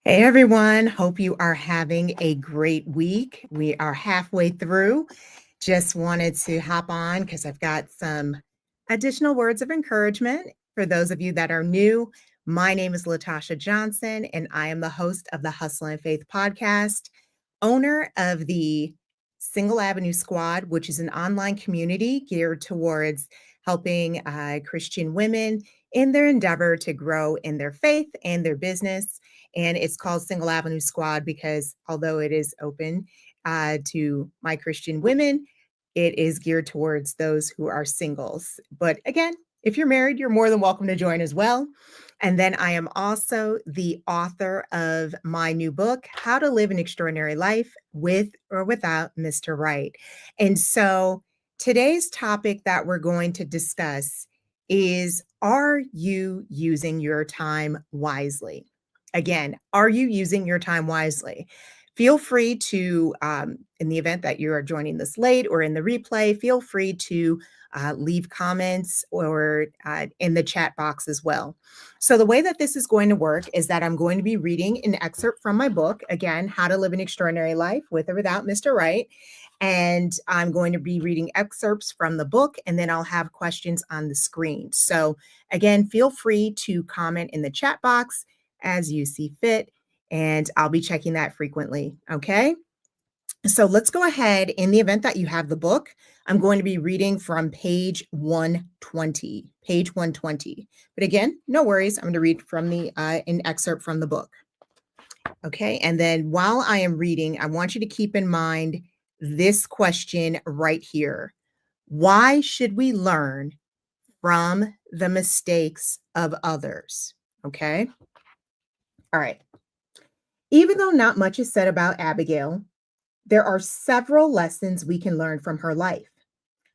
Hey everyone, hope you are having a great week. We are halfway through. Just wanted to hop on because I've got some additional words of encouragement for those of you that are new. My name is Latasha Johnson, and I am the host of the Hustle and Faith podcast, owner of the Single Avenue Squad, which is an online community geared towards helping Christian women in their endeavor to grow in their faith and their business. And it's called Single Avenue Squad because although it is open to my Christian women, it is geared towards those who are singles. But again, if you're married, you're more than welcome to join as well. And then I am also the author of my new book, How to Live an Extraordinary Life with or Without Mr. Right. And so today's topic that we're going to discuss is, are you using your time wisely? Again, are you using your time wisely? Feel free to, in the event that you are joining this late or in the replay, feel free to leave comments or in the chat box as well. So the way that this is going to work is that I'm going to be reading an excerpt from my book, again, How to Live an Extraordinary Life with or Without Mr. Right. And I'm going to be reading excerpts from the book, and then I'll have questions on the screen. So again, feel free to comment in the chat box as you see fit, and I'll be checking that frequently. Okay. So let's go ahead. In the event that you have the book, I'm going to be reading from page 120, page 120. But again, no worries. I'm going to read from an excerpt from the book. Okay. And then while I am reading, I want you to keep in mind this question right here. Why should we learn from the mistakes of others? Okay. All right. Even though not much is said about Abigail, there are several lessons we can learn from her life.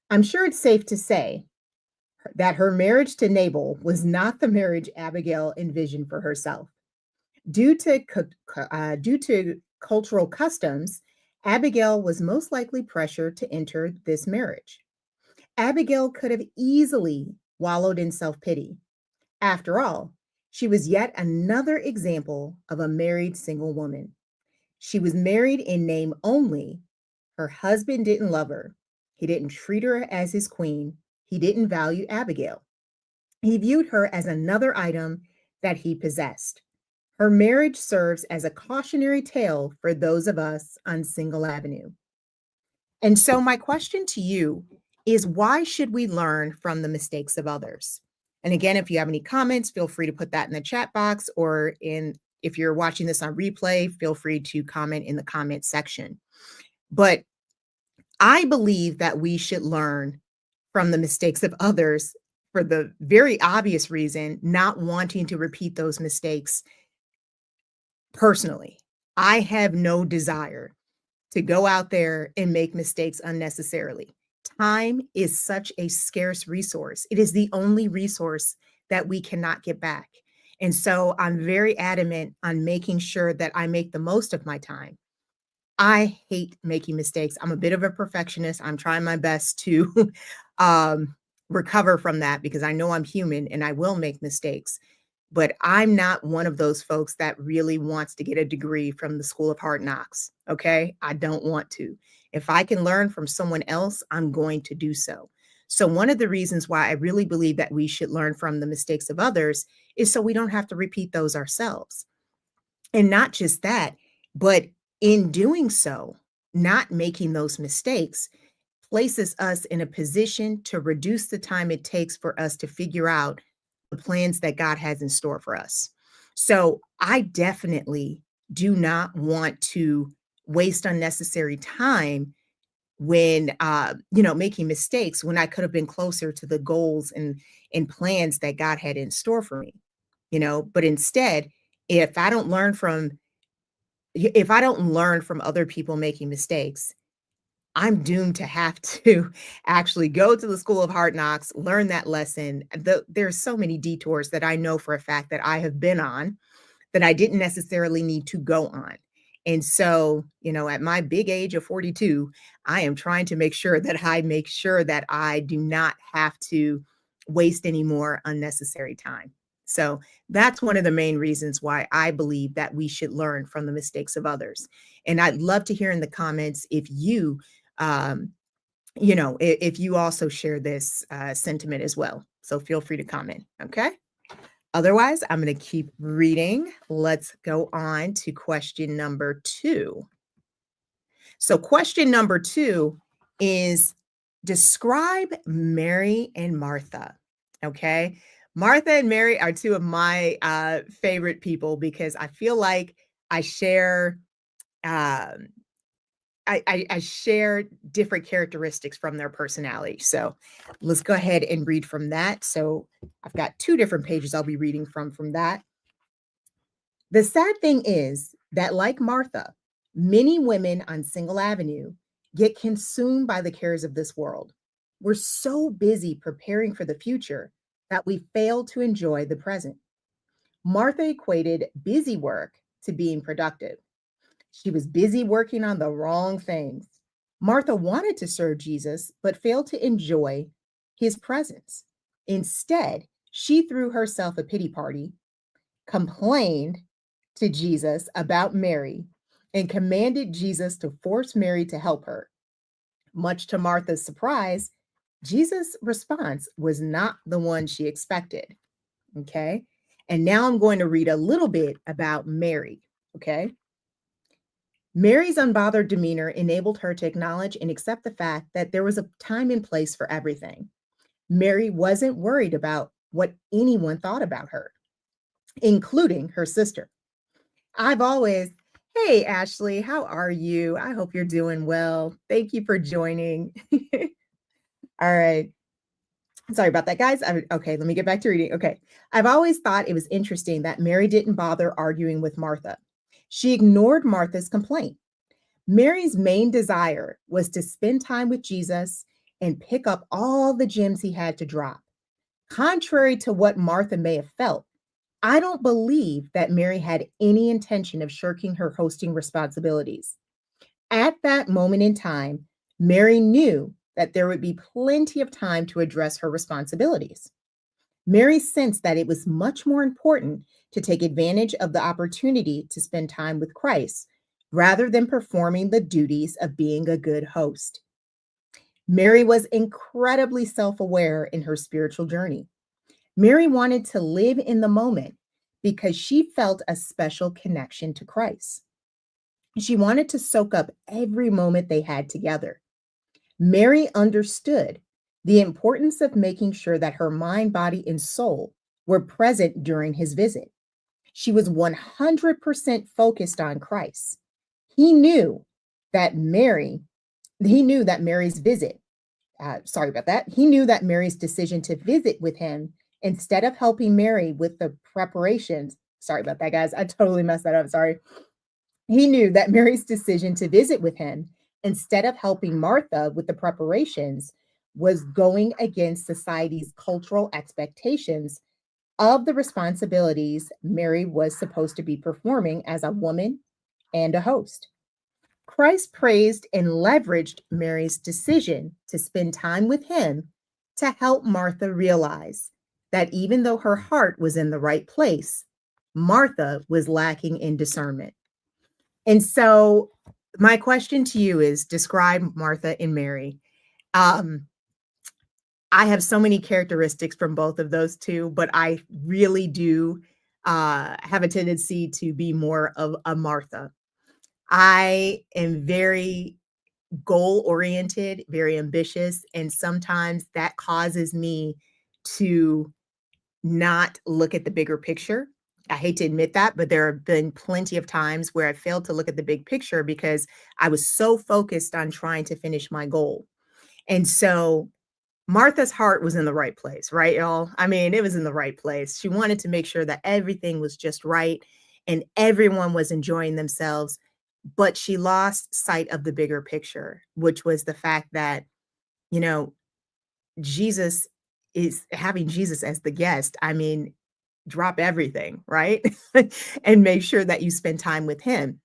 I'm sure it's safe to say that her marriage to Nabal was not the marriage Abigail envisioned for herself. Due to cultural customs, Abigail was most likely pressured to enter this marriage. Abigail could have easily wallowed in self-pity. After all, she was yet another example of a married single woman. She was married in name only. Her husband didn't love her. He didn't treat her as his queen. He didn't value Abigail. He viewed her as another item that he possessed. Her marriage serves as a cautionary tale for those of us on Single Avenue. And so my question to you is, why should we learn from the mistakes of others? And again, if you have any comments, feel free to put that in the chat box, or if you're watching this on replay, feel free to comment in the comment section. But I believe that we should learn from the mistakes of others for the very obvious reason, not wanting to repeat those mistakes personally. I have no desire to go out there and make mistakes unnecessarily. Time is such a scarce resource. It is the only resource that we cannot get back. And so I'm very adamant on making sure that I make the most of my time. I hate making mistakes. I'm a bit of a perfectionist. I'm trying my best to recover from that because I know I'm human and I will make mistakes. But I'm not one of those folks that really wants to get a degree from the School of Hard Knocks. Okay. I don't want to. If I can learn from someone else, I'm going to do so. So one of the reasons why I really believe that we should learn from the mistakes of others is so we don't have to repeat those ourselves. And not just that, but in doing so, not making those mistakes places us in a position to reduce the time it takes for us to figure out the plans that God has in store for us. So I definitely do not want to waste unnecessary time when making mistakes when I could have been closer to the goals and plans that God had in store for me. But instead, if I don't learn from other people making mistakes, I'm doomed to have to actually go to the School of Hard Knocks, learn that lesson. There's so many detours that I know for a fact that I have been on that I didn't necessarily need to go on. And so, at my big age of 42, I am trying to make sure that I do not have to waste any more unnecessary time. So that's one of the main reasons why I believe that we should learn from the mistakes of others. And I'd love to hear in the comments if you, um, if you also share this sentiment as well. So feel free to comment. Okay. Otherwise, I'm going to keep reading. Let's go on to question number 2. So, question number 2 is describe Mary and Martha. Okay. Martha and Mary are two of my favorite people because I feel like I share. Um, I share different characteristics from their personality. So let's go ahead and read from that. So I've got 2 different pages I'll be reading from that. The sad thing is that, like Martha, many women on Single Avenue get consumed by the cares of this world. We're so busy preparing for the future that we fail to enjoy the present. Martha equated busy work to being productive. She was busy working on the wrong things. Martha wanted to serve Jesus, but failed to enjoy his presence. Instead, she threw herself a pity party, complained to Jesus about Mary, and commanded Jesus to force Mary to help her. Much to Martha's surprise, Jesus' response was not the one she expected. Okay. And now I'm going to read a little bit about Mary. Okay. Mary's unbothered demeanor enabled her to acknowledge and accept the fact that there was a time and place for everything. Mary wasn't worried about what anyone thought about her, including her sister. I've always, hey, Ashley, how are you? I hope you're doing well. Thank you for joining. All right. Sorry about that, guys. Okay, let me get back to reading. Okay. I've always thought it was interesting that Mary didn't bother arguing with Martha. She ignored Martha's complaint. Mary's main desire was to spend time with Jesus and pick up all the gems he had to drop. Contrary to what Martha may have felt, I don't believe that Mary had any intention of shirking her hosting responsibilities. At that moment in time, Mary knew that there would be plenty of time to address her responsibilities. Mary sensed that it was much more important to take advantage of the opportunity to spend time with Christ rather than performing the duties of being a good host. Mary was incredibly self-aware in her spiritual journey. Mary wanted to live in the moment because she felt a special connection to Christ. She wanted to soak up every moment they had together. Mary understood the importance of making sure that her mind, body, and soul were present during his visit. She was 100% focused on Christ. He knew that Mary's visit, sorry about that. He knew that Mary's decision to visit with him instead of helping Mary with the preparations. Sorry about that, guys. I totally messed that up. Sorry. He knew that Mary's decision to visit with him instead of helping Martha with the preparations was going against society's cultural expectations of the responsibilities Mary was supposed to be performing as a woman and a host. Christ praised and leveraged Mary's decision to spend time with him to help Martha realize that even though her heart was in the right place, Martha was lacking in discernment. And so my question to you is describe Martha and Mary. I have so many characteristics from both of those two, but I really do have a tendency to be more of a Martha. I am very goal oriented, very ambitious, and sometimes that causes me to not look at the bigger picture. I hate to admit that, but there have been plenty of times where I failed to look at the big picture because I was so focused on trying to finish my goal. And so Martha's heart was in the right place, right, y'all? I mean, it was in the right place. She wanted to make sure that everything was just right and everyone was enjoying themselves, but she lost sight of the bigger picture, which was the fact that, you know, Jesus is having Jesus as the guest. I mean, drop everything, right? And make sure that you spend time with him.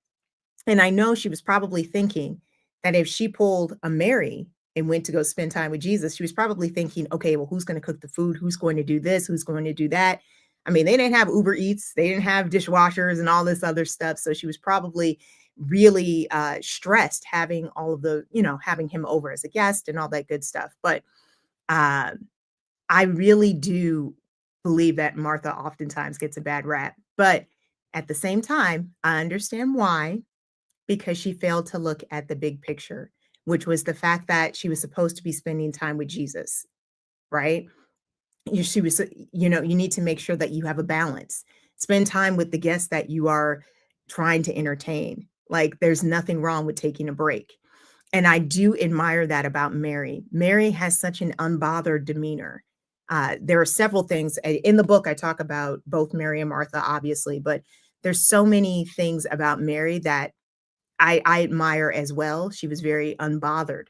And I know she was probably thinking that if she pulled a Mary and went to go spend time with Jesus, she was probably thinking, okay, well, who's going to cook the food? Who's going to do this? Who's going to do that? I mean, they didn't have Uber Eats, they didn't have dishwashers and all this other stuff. So she was probably really stressed having all of the, having him over as a guest and all that good stuff. But um, I really do believe that Martha oftentimes gets a bad rap. But at the same time, I understand why, because she failed to look at the big picture, which was the fact that she was supposed to be spending time with Jesus, right? She was, you need to make sure that you have a balance. Spend time with the guests that you are trying to entertain. Like, there's nothing wrong with taking a break. And I do admire that about Mary. Mary has such an unbothered demeanor. There are several things in the book. I talk about both Mary and Martha, obviously, but there's so many things about Mary that I admire as well. She was very unbothered.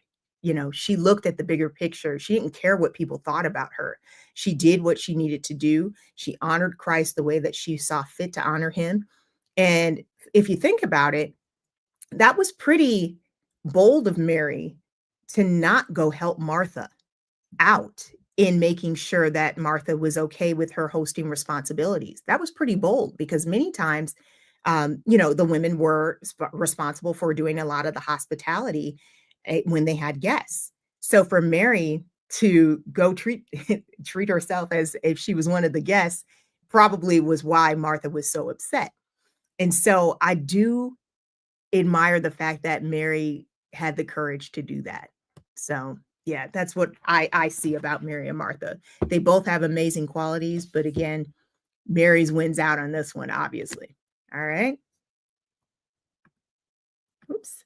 She looked at the bigger picture. She didn't care what people thought about her. She did what she needed to do. She honored Christ the way that she saw fit to honor him. And if you think about it, that was pretty bold of Mary to not go help Martha out in making sure that Martha was okay with her hosting responsibilities. That was pretty bold because many times, the women were responsible for doing a lot of the hospitality when they had guests. So for Mary to go treat treat herself as if she was one of the guests probably was why Martha was so upset. And so I do admire the fact that Mary had the courage to do that. So, yeah, that's what I see about Mary and Martha. They both have amazing qualities, but again, Mary's wins out on this one, obviously. All right. Oops.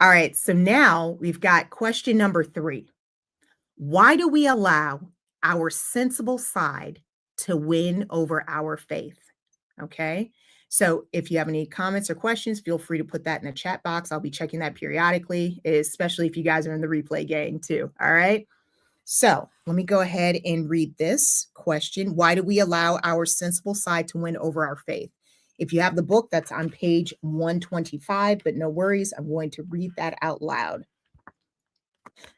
All right. So now we've got question number 3. Why do we allow our sensible side to win over our faith? Okay. So if you have any comments or questions, feel free to put that in the chat box. I'll be checking that periodically, especially if you guys are in the replay gang too. All right. So let me go ahead and read this question. Why do we allow our sensible side to win over our faith? If you have the book, that's on page 125, but no worries. I'm going to read that out loud.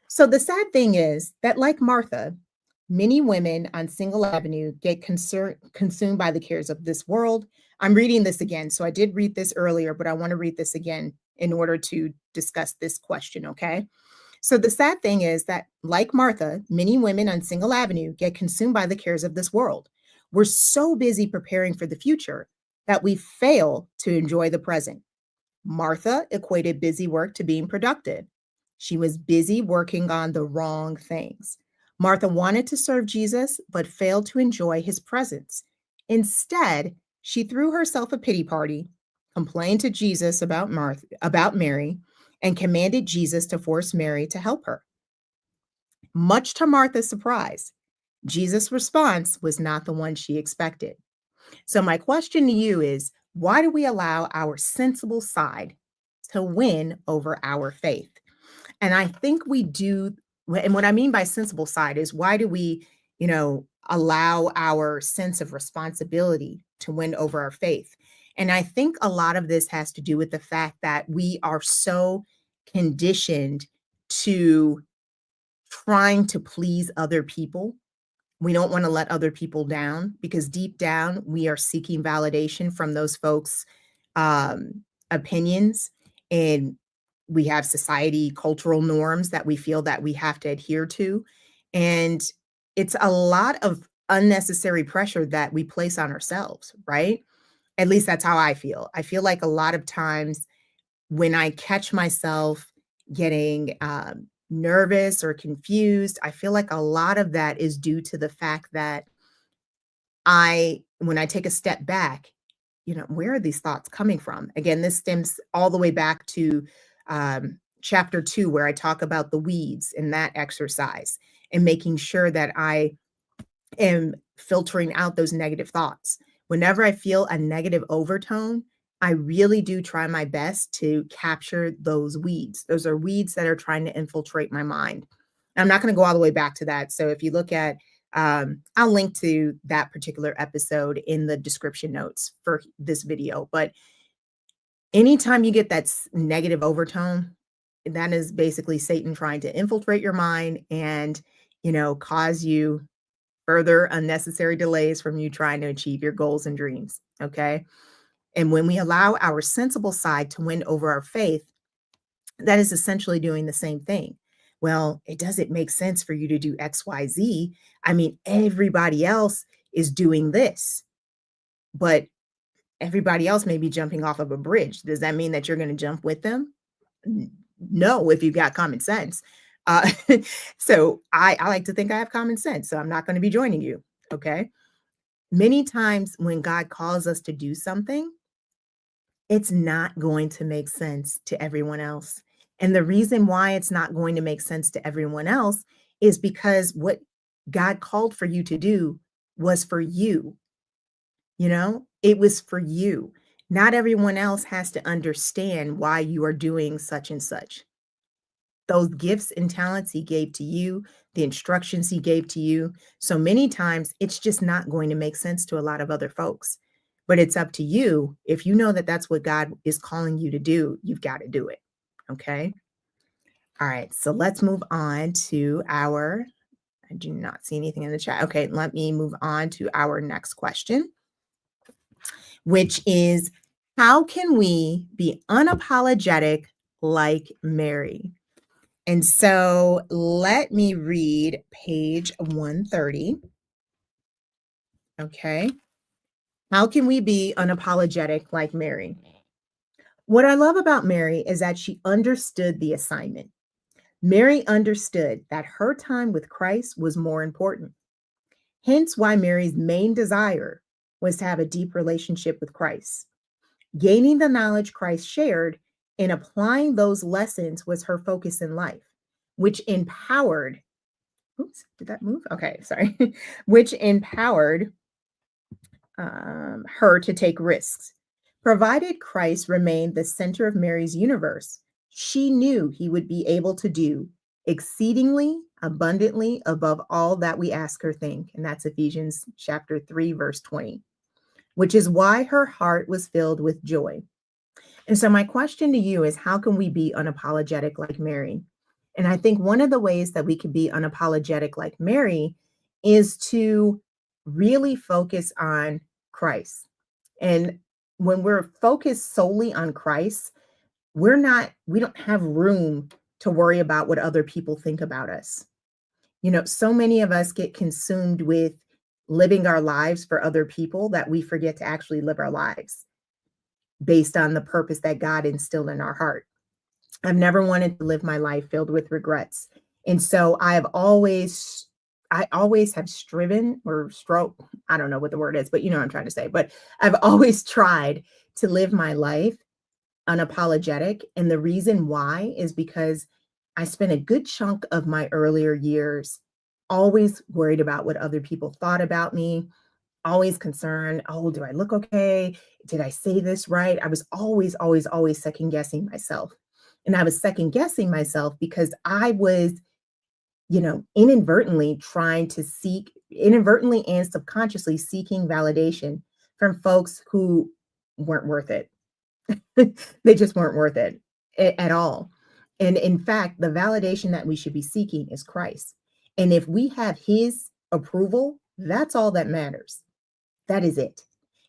So the sad thing is that, like Martha, many women on Single Avenue get consumed by the cares of this world. I'm reading this again. So I did read this earlier, but I want to read this again in order to discuss this question, okay? So the sad thing is that, like Martha, many women on Single Avenue get consumed by the cares of this world. We're so busy preparing for the future that we fail to enjoy the present. Martha equated busy work to being productive. She was busy working on the wrong things. Martha wanted to serve Jesus, but failed to enjoy his presence. Instead, she threw herself a pity party, complained to Jesus about Mary, and commanded Jesus to force Mary to help her. Much to Martha's surprise, Jesus' response was not the one she expected. So my question to you is, why do we allow our sensible side to win over our faith? And I think we do. And what I mean by sensible side is, why do we, allow our sense of responsibility to win over our faith? And I think a lot of this has to do with the fact that we are so conditioned to trying to please other people. We don't want to let other people down because deep down we are seeking validation from those folks' opinions, and we have society cultural norms that we feel that we have to adhere to, and it's a lot of unnecessary pressure that we place on ourselves, right? At least that's how I feel. I feel like a lot of times when I catch myself getting nervous or confused, I feel like a lot of that is due to the fact that when I take a step back, where are these thoughts coming from? Again, this stems all the way back to chapter 2, where I talk about the weeds in that exercise and making sure that I am filtering out those negative thoughts. Whenever I feel a negative overtone, I really do try my best to capture those weeds. Those are weeds that are trying to infiltrate my mind. I'm not going to go all the way back to that. So if you look at, I'll link to that particular episode in the description notes for this video. But anytime you get that negative overtone, that is basically Satan trying to infiltrate your mind and, cause you further unnecessary delays from you trying to achieve your goals and dreams. Okay. And when we allow our sensible side to win over our faith, that is essentially doing the same thing. Well, it doesn't make sense for you to do XYZ. I mean, everybody else is doing this, but everybody else may be jumping off of a bridge. Does that mean that you're going to jump with them? No, if you've got common sense. Uh, so I like to think I have common sense. So I'm not going to be joining you. Okay. Many times when God calls us to do something, it's not going to make sense to everyone else. And the reason why it's not going to make sense to everyone else is because what God called for you to do was for you. It was for you. Not everyone else has to understand why you are doing such and such. Those gifts and talents he gave to you, the instructions he gave to you. So many times it's just not going to make sense to a lot of other folks. But it's up to you. If you know that that's what God is calling you to do, you've got to do it. Okay. All right. So let's move on to I do not see anything in the chat. Okay. Let me move on to our next question, which is, how can we be unapologetic like Mary? And so let me read page 130. Okay. How can we be unapologetic like Mary? What I love about Mary is that she understood the assignment. Mary understood that her time with Christ was more important. Hence why Mary's main desire was to have a deep relationship with Christ. Gaining the knowledge Christ shared and applying those lessons was her focus in life, which empowered, oops, did that move? Okay, sorry, which empowered her to take risks. Provided Christ remained the center of Mary's universe, she knew he would be able to do exceedingly abundantly above all that we ask or think. And that's Ephesians chapter 3, verse 20, which is why her heart was filled with joy. And so my question to you is, how can we be unapologetic like Mary? And I think one of the ways that we can be unapologetic like Mary is to really focus on Christ. And when we're focused solely on Christ, we don't have room to worry about what other people think about us. So many of us get consumed with living our lives for other people that we forget to actually live our lives based on the purpose that God instilled in our heart. I've never wanted to live my life filled with regrets. And so I always have striven or stroke. I don't know what the word is, but you know what I'm trying to say. But I've always tried to live my life unapologetic. And the reason why is because I spent a good chunk of my earlier years always worried about what other people thought about me, always concerned. Oh, do I look okay? Did I say this right? I was always, always, always second guessing myself. And I was second guessing myself because I was, inadvertently and subconsciously seeking validation from folks who weren't worth it. They just weren't worth it at all. And in fact, the validation that we should be seeking is Christ. And if we have his approval, that's all that matters. That is it.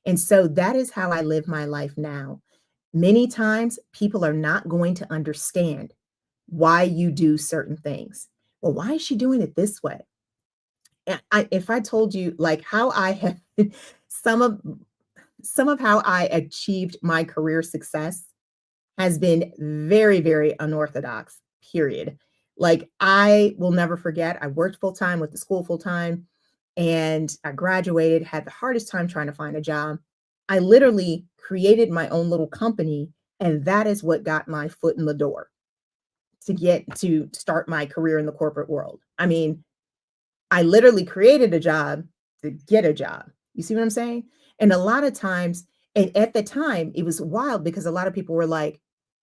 And so that is how I live my life now. Many times people are not going to understand why you do certain things. Well, why is she doing it this way? And if I told you like how I have some of how I achieved my career success has been very, very unorthodox, period. Like I will never forget, I worked full time, went to school full time, and I graduated, had the hardest time trying to find a job. I literally created my own little company, and that is what got my foot in the door to start my career in the corporate world. I mean, I literally created a job to get a job. You see what I'm saying? And a lot of times, and at the time, it was wild because a lot of people were like,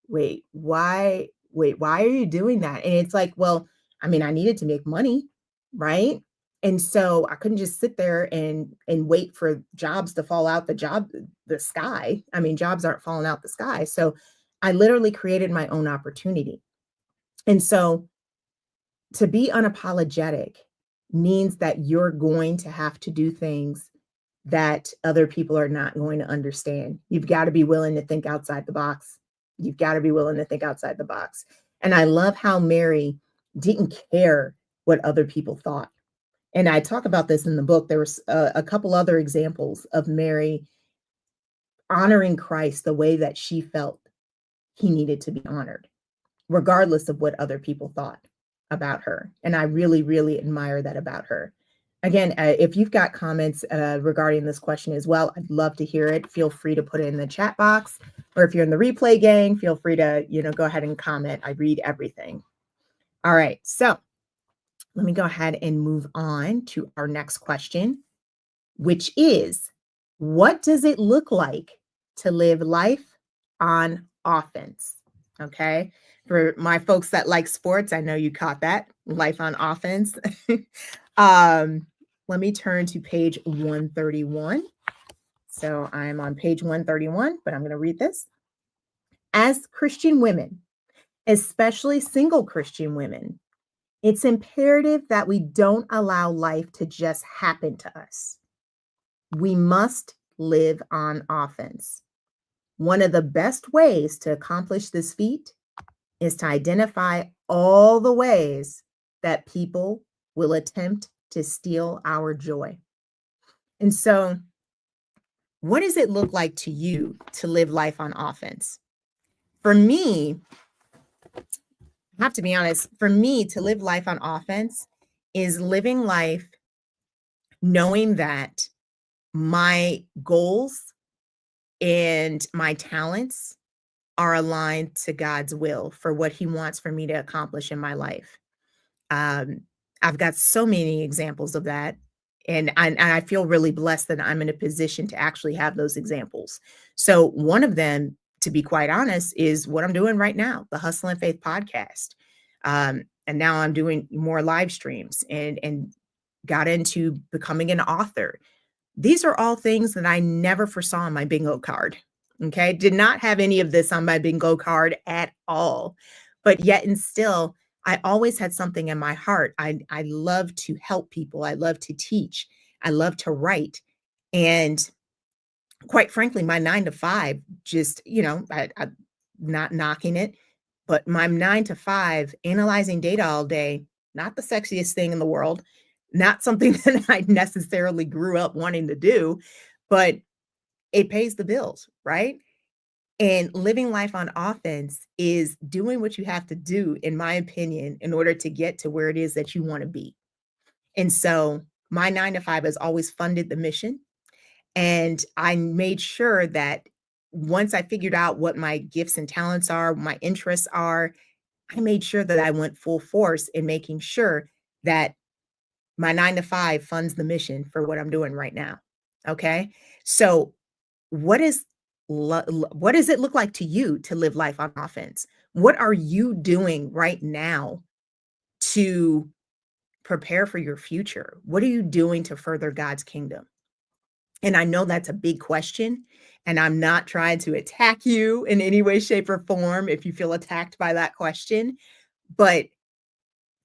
why are you doing that? And it's like, well, I mean, I needed to make money, right? And so I couldn't just sit there and wait for jobs to fall out the sky. I mean, jobs aren't falling out the sky. So I literally created my own opportunity. And so to be unapologetic means that you're going to have to do things that other people are not going to understand. You've got to be willing to think outside the box. You've got to be willing to think outside the box. And I love how Mary didn't care what other people thought. And I talk about this in the book. There was a couple other examples of Mary honoring Christ the way that she felt he needed to be honored, regardless of what other people thought about her. And I really, really admire that about her. Again, if you've got comments regarding this question as well, I'd love to hear it. Feel free to put it in the chat box, or if you're in the replay gang, feel free to, go ahead and comment. I read everything. All right, so let me go ahead and move on to our next question, which is, what does it look like to live life on offense? Okay. For my folks that like sports, I know you caught that, life on offense. Let me turn to page 131. So I'm on page 131, but I'm going to read this. As Christian women, especially single Christian women, it's imperative that we don't allow life to just happen to us. We must live on offense. One of the best ways to accomplish this feat is to identify all the ways that people will attempt to steal our joy. And so, what does it look like to you to live life on offense? For me, I have to be honest, for me to live life on offense is living life knowing that my goals and my talents are aligned to God's will for what he wants for me to accomplish in my life. I've got so many examples of that. And I feel really blessed that I'm in a position to actually have those examples. So one of them, to be quite honest, is what I'm doing right now, the Hustle and Faith podcast. And now I'm doing more live streams and got into becoming an author. These are all things that I never foresaw on my bingo card. Okay. Did not have any of this on my bingo card at all. But yet and still, I always had something in my heart. I love to help people. I love to teach. I love to write. And quite frankly, my 9 to 5, just, I'm not knocking it, but my 9 to 5, analyzing data all day, not the sexiest thing in the world, not something that I necessarily grew up wanting to do, but it pays the bills, right? And living life on offense is doing what you have to do, in my opinion, in order to get to where it is that you want to be. And so my 9 to 5 has always funded the mission. And I made sure that once I figured out what my gifts and talents are, my interests are, I made sure that I went full force in making sure that my 9 to 5 funds the mission for what I'm doing right now. Okay. So what does it look like to you to live life on offense? What are you doing right now to prepare for your future? What are you doing to further God's kingdom? And I know that's a big question, and I'm not trying to attack you in any way, shape, or form if you feel attacked by that question, but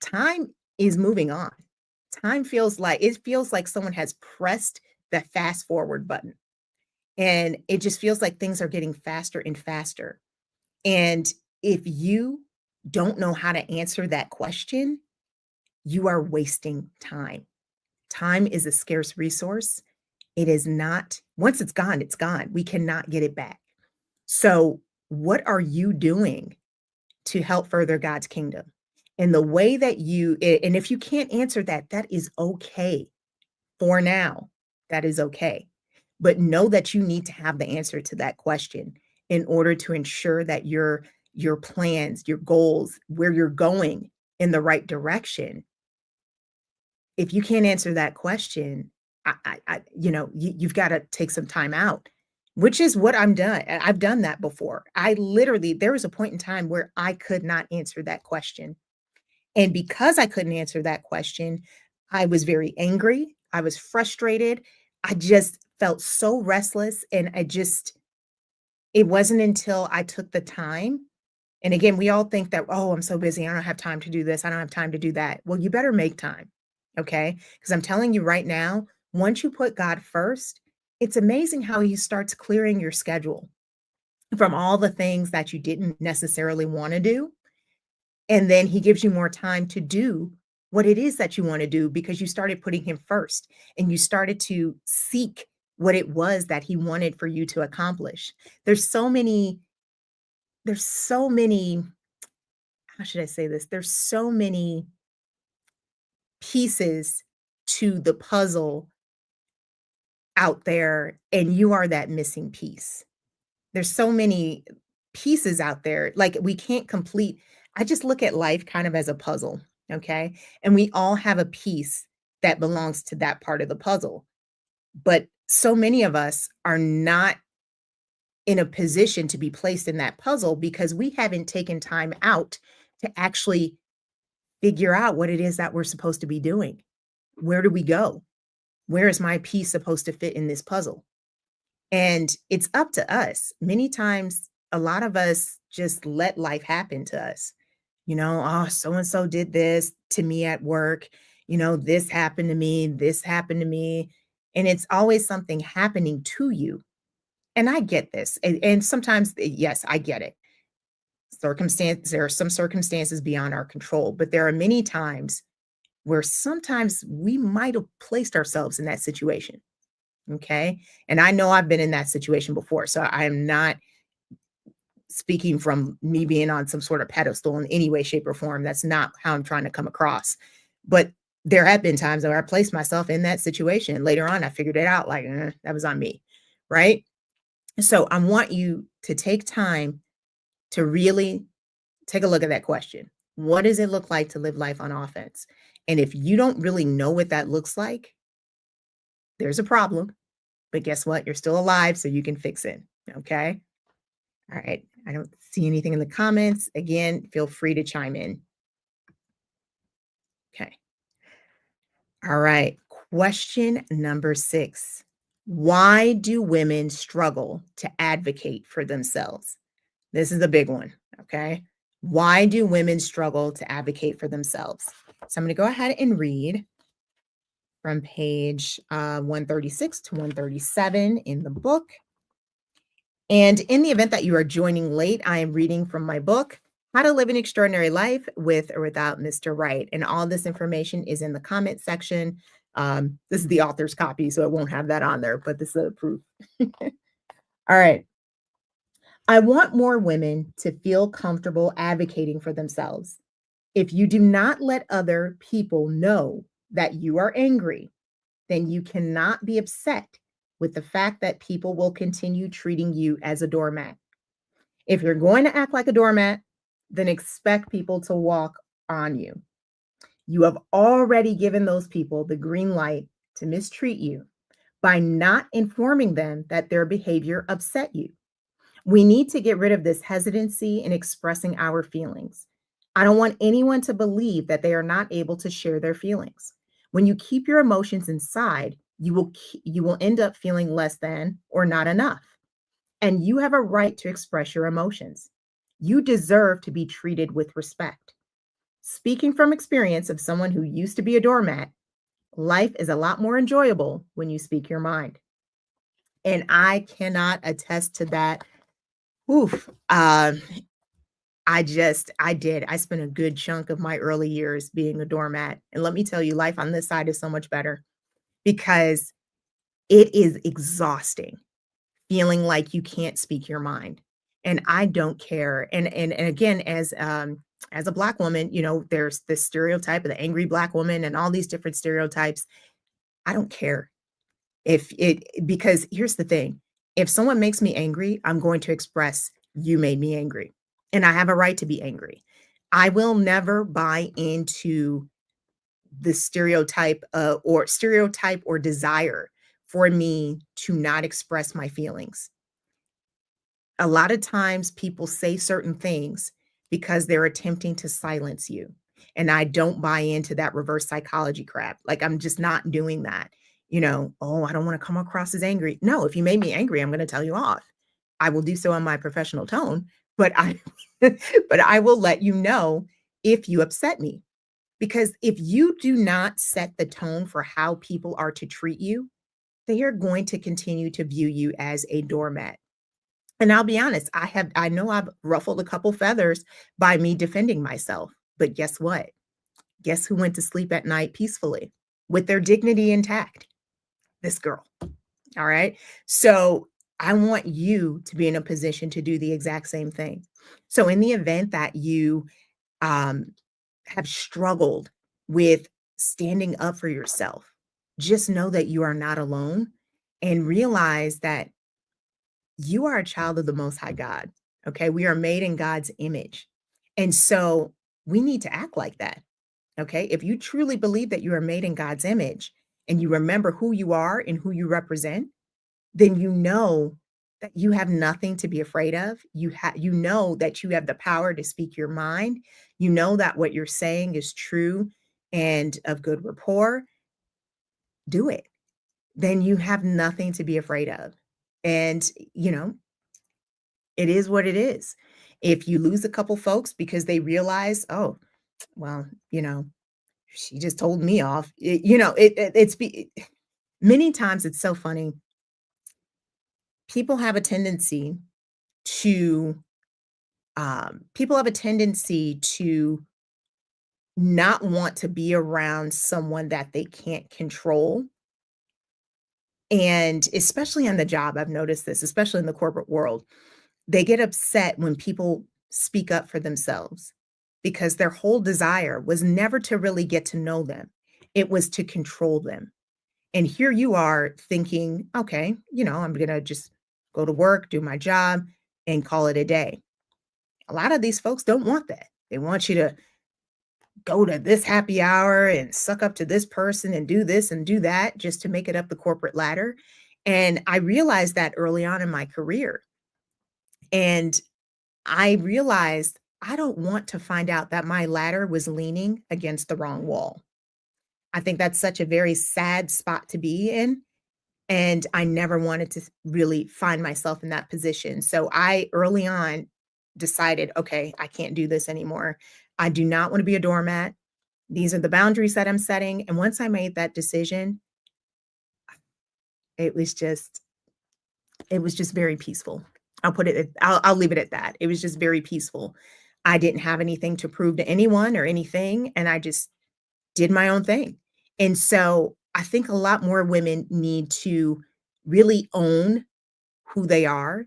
time is moving on. It feels like someone has pressed the fast forward button. And it just feels like things are getting faster and faster. And if you don't know how to answer that question, you are wasting time. Time is a scarce resource. It is not, once it's gone, it's gone. We cannot get it back. So, what are you doing to help further God's kingdom? And the way that and if you can't answer that, that is okay for now. That is okay. But know that you need to have the answer to that question in order to ensure that your plans, your goals, where you're going in the right direction. If you can't answer that question, you've got to take some time out, which is what I'm done. I've done that before. There was a point in time where I could not answer that question. And because I couldn't answer that question, I was very angry. I was frustrated. I just felt so restless. And it wasn't until I took the time. And again, we all think that, oh, I'm so busy. I don't have time to do this. I don't have time to do that. Well, you better make time. Okay. Because I'm telling you right now, once you put God first, it's amazing how He starts clearing your schedule from all the things that you didn't necessarily want to do. And then He gives you more time to do what it is that you want to do because you started putting Him first and you started to seek what it was that He wanted for you to accomplish. There's so many, there's so many, how should I say this? There's so many pieces to the puzzle out there, and you are that missing piece. There's so many pieces out there, like, we can't complete. I just look at life kind of as a puzzle, okay? And we all have a piece that belongs to that part of the puzzle, but so many of us are not in a position to be placed in that puzzle because we haven't taken time out to actually figure out what it is that we're supposed to be doing. Where do we go? Where is my piece supposed to fit in this puzzle? And it's up to us. Many times, a lot of us just let life happen to us. Oh, so and so did this to me at work. This happened to me, this happened to me. And it's always something happening to you. And I get this. And sometimes, yes, I get it. There are some circumstances beyond our control, but there are many times where sometimes we might have placed ourselves in that situation. Okay. And I know I've been in that situation before. So I am not speaking from me being on some sort of pedestal in any way, shape, or form. That's not how I'm trying to come across. But there have been times where I placed myself in that situation. Later on, I figured it out like, that was on me. Right. So I want you to take time to really take a look at that question. What does it look like to live life on offense? And if you don't really know what that looks like, there's a problem. But guess what? You're still alive, so you can fix it. Okay. All right. I don't see anything in the comments. Again, feel free to chime in. Okay. All right. Question number 6. Why do women struggle to advocate for themselves? This is a big one. Okay. Why do women struggle to advocate for themselves? So I'm going to go ahead and read from page 136 to 137 in the book. And in the event that you are joining late, I am reading from my book, How to Live an Extraordinary Life with or Without Mr. Right. And all this information is in the comment section. This is the author's copy, so it won't have that on there, but this is a proof. All right. I want more women to feel comfortable advocating for themselves. If you do not let other people know that you are angry, then you cannot be upset with the fact that people will continue treating you as a doormat. If you're going to act like a doormat, then expect people to walk on you. You have already given those people the green light to mistreat you by not informing them that their behavior upset you. We need to get rid of this hesitancy in expressing our feelings. I don't want anyone to believe that they are not able to share their feelings. When you keep your emotions inside, you will end up feeling less than or not enough. And you have a right to express your emotions. You deserve to be treated with respect. Speaking from experience of someone who used to be a doormat, life is a lot more enjoyable when you speak your mind. And I cannot attest to that. Oof. I spent a good chunk of my early years being a doormat. And let me tell you, life on this side is so much better because it is exhausting feeling like you can't speak your mind. And I don't care. And again, as a Black woman, there's this stereotype of the angry Black woman and all these different stereotypes. I don't care because here's the thing. If someone makes me angry, I'm going to express, you made me angry. And I have a right to be angry. I will never buy into the stereotype or desire for me to not express my feelings. A lot of times people say certain things because they're attempting to silence you. And I don't buy into that reverse psychology crap. Like, I'm just not doing that. Oh, I don't want to come across as angry. No, if you made me angry, I'm going to tell you off. I will do so in my professional tone, but I but I will let you know if you upset me. Because if you do not set the tone for how people are to treat you, they are going to continue to view you as a doormat. And I'll be honest, I know I've ruffled a couple feathers by me defending myself. But guess what? Guess who went to sleep at night peacefully with their dignity intact? This girl. All right. So I want you to be in a position to do the exact same thing. So in the event that you um, have struggled with standing up for yourself, just know that you are not alone and realize that you are a child of the Most High God. Okay. We are made in God's image. And so we need to act like that. Okay. If you truly believe that you are made in God's image and you remember who you are and who you represent, then you know that you have nothing to be afraid of. You know that you have the power to speak your mind. You know that what you're saying is true and of good rapport. Do it. Then you have nothing to be afraid of. And you know, it is what it is. If you lose a couple folks because they realize, oh, well, she just told me off. Many times it's so funny. People have a tendency to people have a tendency to not want to be around someone that they can't control. And especially on the job, I've noticed this, especially in the corporate world. They get upset when people speak up for themselves because their whole desire was never to really get to know them. It was to control them. And here you are thinking, okay, I'm going to just go to work, do my job, and call it a day. A lot of these folks don't want that. They want you to go to this happy hour and suck up to this person and do this and do that just to make it up the corporate ladder. And I realized that early on in my career. And I realized I don't want to find out that my ladder was leaning against the wrong wall. I think that's such a very sad spot to be in. And I never wanted to really find myself in that position. So I early on decided, okay, I can't do this anymore. I do not want to be a doormat. These are the boundaries that I'm setting. And once I made that decision, it was just very peaceful. I'll leave it at that. It was just very peaceful. I didn't have anything to prove to anyone or anything. And I just did my own thing. And so I think a lot more women need to really own who they are,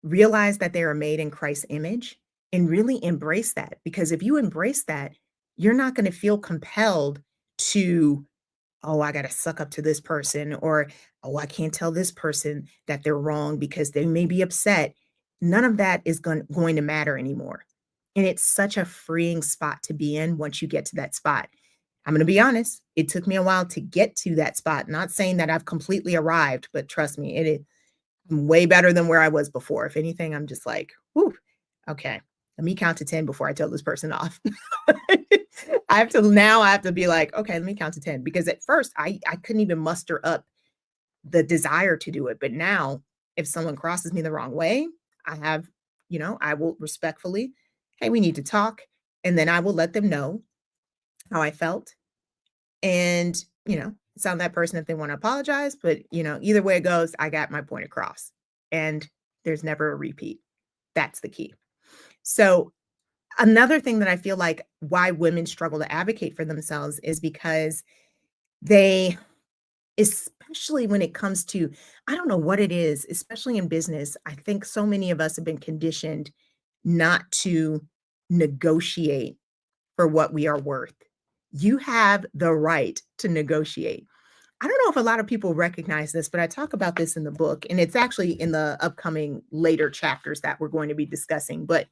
realize that they are made in Christ's image, and really embrace that. Because if you embrace that, you're not going to feel compelled to, oh, I got to suck up to this person, or, oh, I can't tell this person that they're wrong because they may be upset. None of that is going to matter anymore. And it's such a freeing spot to be in once you get to that spot. I'm going to be honest, it took me a while to get to that spot. Not saying that I've completely arrived, but trust me, it is way better than where I was before. If anything, I'm just like, whew, okay, let me count to 10 before I tell this person off. I have to be like, okay, let me count to 10. Because at first I couldn't even muster up the desire to do it. But now if someone crosses me the wrong way, I will respectfully, hey, we need to talk. And then I will let them know how I felt. And, it's on that person if they want to apologize. But, either way it goes, I got my point across. And there's never a repeat. That's the key. So another thing that I feel like why women struggle to advocate for themselves is because especially when it comes to, I don't know what it is, especially in business, I think so many of us have been conditioned not to negotiate for what we are worth. You have the right to negotiate. I don't know if a lot of people recognize this, but I talk about this in the book, and it's actually in the upcoming later chapters that we're going to be discussing, but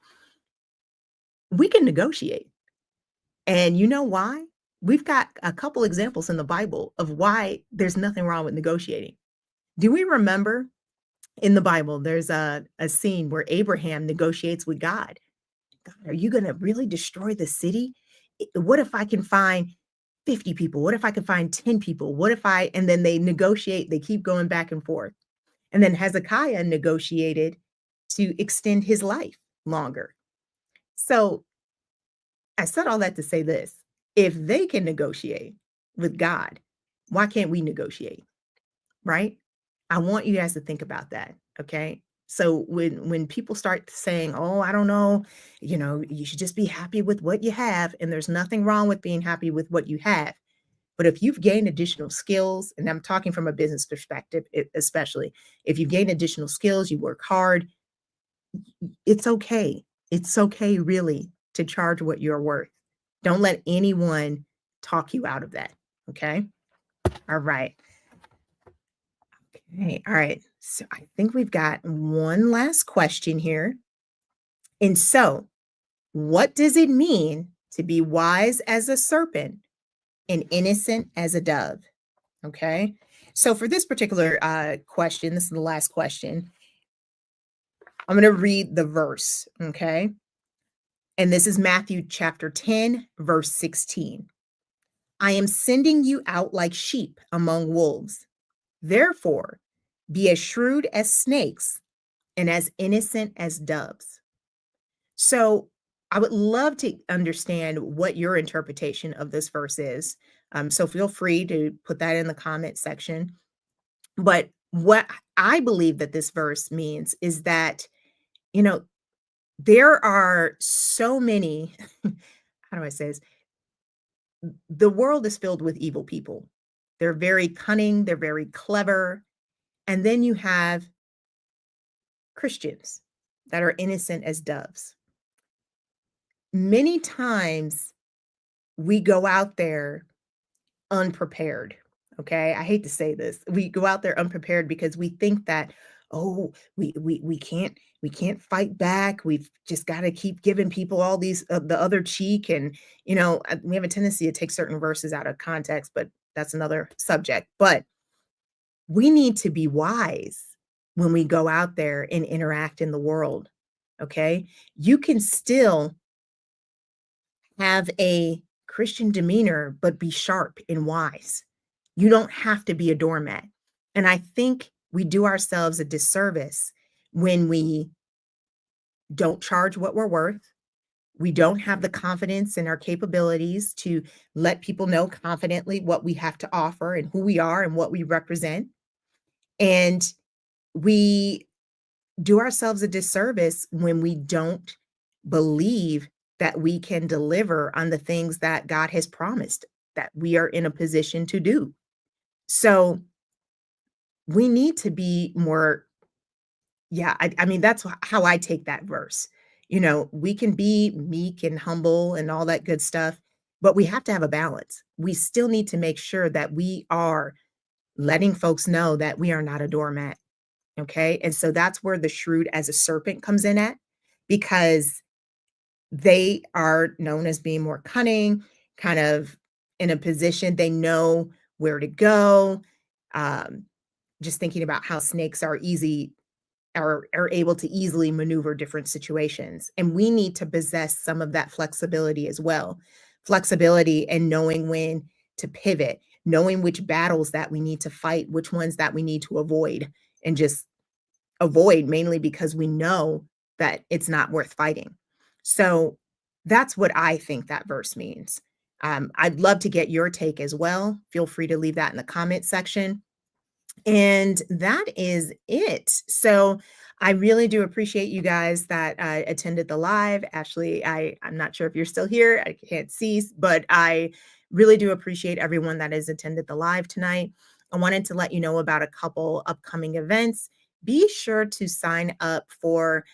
we can negotiate. And you know why? We've got a couple examples in the Bible of why there's nothing wrong with negotiating. Do we remember in the Bible, there's a scene where Abraham negotiates with God. God, are you going to really destroy the city? What if I can find 50 people? What if I can find 10 people? And then they negotiate, they keep going back and forth. And then Hezekiah negotiated to extend his life longer. So I said all that to say this. If they can negotiate with God, why can't we negotiate? Right? I want you guys to think about that. Okay. So when people start saying, "Oh, I don't know, you should just be happy with what you have," and there's nothing wrong with being happy with what you have, but if you've gained additional skills, and I'm talking from a business perspective, especially if you've gained additional skills, you work hard, it's okay. It's okay, really, to charge what you're worth. Don't let anyone talk you out of that. Okay. All right. Okay. All right. So I think we've got one last question here. And so, what does it mean to be wise as a serpent and innocent as a dove? Okay. So, for this particular question, this is the last question. I'm going to read the verse. Okay. And this is Matthew chapter 10, verse 16. I am sending you out like sheep among wolves. Therefore, be as shrewd as snakes and as innocent as doves. So I would love to understand what your interpretation of this verse is. So feel free to put that in the comment section. But what I believe that this verse means is that, you know, there are so many, how do I say this? The world is filled with evil people. They're very cunning, they're very clever. And then you have Christians that are innocent as doves. Many times we go out there unprepared. Okay. I hate to say this. We go out there unprepared because we think that, oh, we can't fight back. We've just got to keep giving people all these the other cheek. And we have a tendency to take certain verses out of context, but that's another subject. But we need to be wise when we go out there and interact in the world. Okay. You can still have a Christian demeanor, but be sharp and wise. You don't have to be a doormat. And I think we do ourselves a disservice when we don't charge what we're worth. We don't have the confidence in our capabilities to let people know confidently what we have to offer and who we are and what we represent. And we do ourselves a disservice when we don't believe that we can deliver on the things that God has promised that we are in a position to do. So we need to be more, yeah, I mean, that's how I take that verse. We can be meek and humble and all that good stuff, but we have to have a balance. We still need to make sure that we are letting folks know that we are not a doormat. Okay. And so that's where the shrewd as a serpent comes in at, because they are known as being more cunning, kind of in a position, they know where to go. Um, just thinking about how snakes are able to easily maneuver different situations. And we need to possess some of that flexibility as well. Flexibility and knowing when to pivot, knowing which battles that we need to fight, which ones that we need to avoid, and just avoid mainly because we know that it's not worth fighting. So that's what I think that verse means. I'd love to get your take as well. Feel free to leave that in the comment section. And that is it. So I really do appreciate you guys that attended the live. Ashley, I'm not sure if you're still here. I can't see, but I really do appreciate everyone that has attended the live tonight. I wanted to let you know about a couple upcoming events. Be sure to sign up for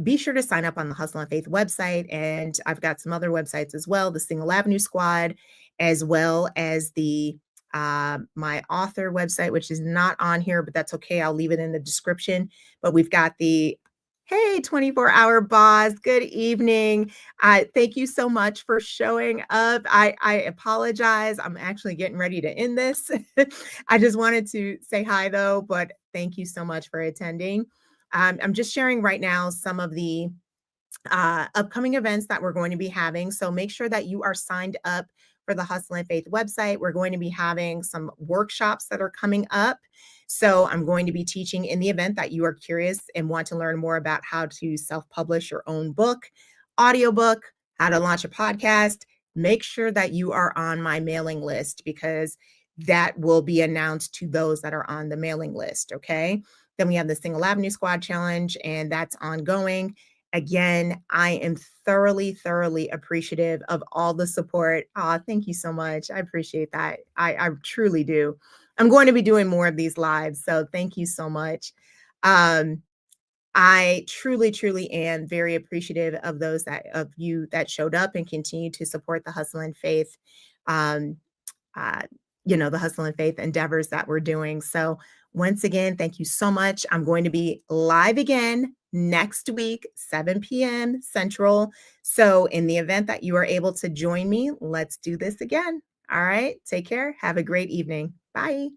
be sure to sign up on the Hustle and Faith website. And I've got some other websites as well, the Single Avenue Squad, as well as the my author website, which is not on here, but that's okay. I'll leave it in the description. But we've got the Hey, 24-hour boss. Good evening. Thank you so much for showing up. I apologize. I'm actually getting ready to end this. I just wanted to say hi though, but thank you so much for attending. I'm just sharing right now some of the upcoming events that we're going to be having. So make sure that you are signed up for the Hustle and Faith website. We're going to be having some workshops that are coming up. So I'm going to be teaching in the event that you are curious and want to learn more about how to self-publish your own book, audiobook, how to launch a podcast, make sure that you are on my mailing list because that will be announced to those that are on the mailing list. Okay. Then we have the Single Avenue Squad Challenge, and that's ongoing. Again, I am thoroughly, thoroughly appreciative of all the support. Thank you so much. I appreciate that. I truly do. I'm going to be doing more of these lives. So thank you so much. Um, I truly, truly am very appreciative of those that of you that showed up and continue to support the Hustle and Faith, um, uh, the Hustle and Faith endeavors that we're doing. So once again, thank you so much. I'm going to be live again next week, 7 p.m. Central. So in the event that you are able to join me, let's do this again. All right. Take care. Have a great evening. Bye.